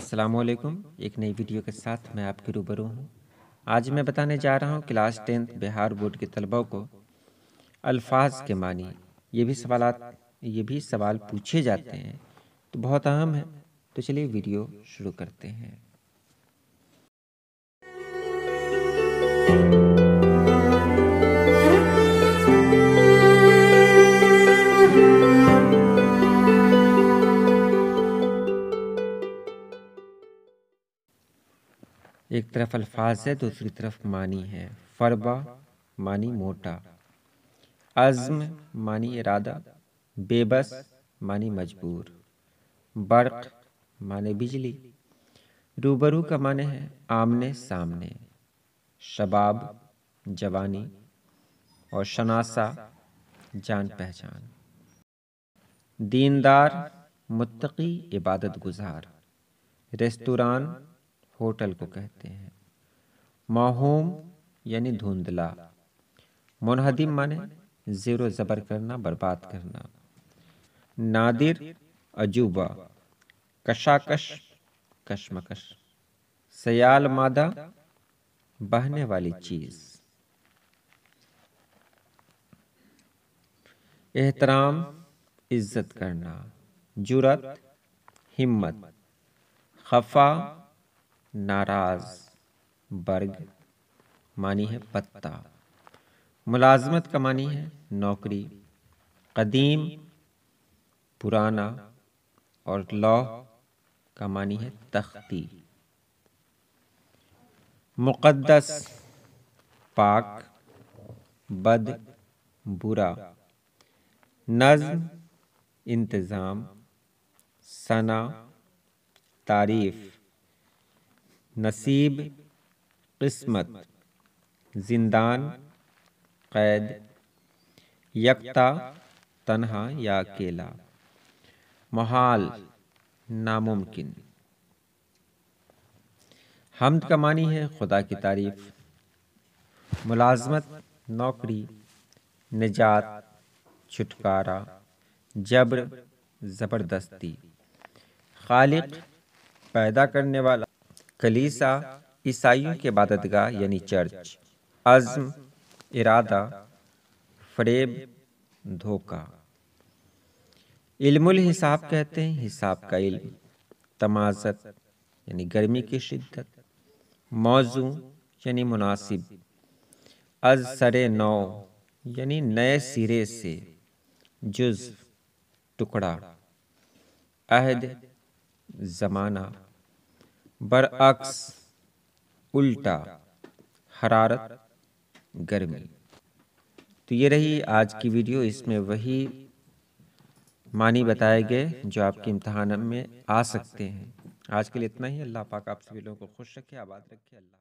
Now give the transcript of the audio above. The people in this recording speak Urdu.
السلام علیکم، ایک نئی ویڈیو کے ساتھ میں آپ کے روبرو ہوں۔ آج میں بتانے جا رہا ہوں کلاس 10 بہار بورڈ کے طلباء کو الفاظ کے معنی۔ یہ بھی سوال پوچھے جاتے ہیں تو بہت اہم ہے، تو چلیے ویڈیو شروع کرتے ہیں۔ ایک طرف الفاظ ہے، دوسری طرف معنی ہے۔ فربہ معنی موٹا، عزم معنی ارادہ، بے بس معنی مجبور، برق معنی بجلی، روبرو کا معنی ہے آمنے سامنے، شباب جوانی اور شناسہ جان پہچان، دیندار متقی عبادت گزار، ریستوران ہوٹل کو کہتے ہیں، موہوم یعنی دھندلا، منہدم معنی زیر و زبر کرنا، برباد کرنا، نادر عجوبہ، کشاکش کشمکش، سیال مادہ بہنے والی چیز، احترام عزت کرنا، جرأت ہمت، خفا ناراض، برگ معنی ہے پتا، ملازمت کا معنی ہے نوکری، قدیم پرانا اور لوح کا معنی ہے تختی، مقدس پاک، بد برا، نظم انتظام، ثنا تعریف، نصیب قسمت، زندان قید، یکتا تنہا یا اکیلا، محال ناممکن، حمد کا معنی ہے خدا کی تعریف، ملازمت نوکری، نجات چھٹکارا، جبر زبردستی، خالق پیدا کرنے والا، کلیسا عیسائیوں کی عبادت گاہ یعنی چرچ، عزم ارادہ، فریب دھوکہ، علم الحساب کہتے ہیں حساب کا علم، تمازت یعنی گرمی کی شدت، موضوع یعنی مناسب، از سر نو یعنی نئے سرے سے، جزو ٹکڑا، عہد زمانہ، برعکس الٹا، حرارت گرمی۔ تو یہ رہی آج کی ویڈیو، اس میں وہی معنی بتائے گئے جو آپ کے امتحان میں آ سکتے ہیں۔ آج کے لیے اتنا ہی، اللہ پاک آپ سبھی لوگوں کو خوش رکھے، آباد رکھے، اللہ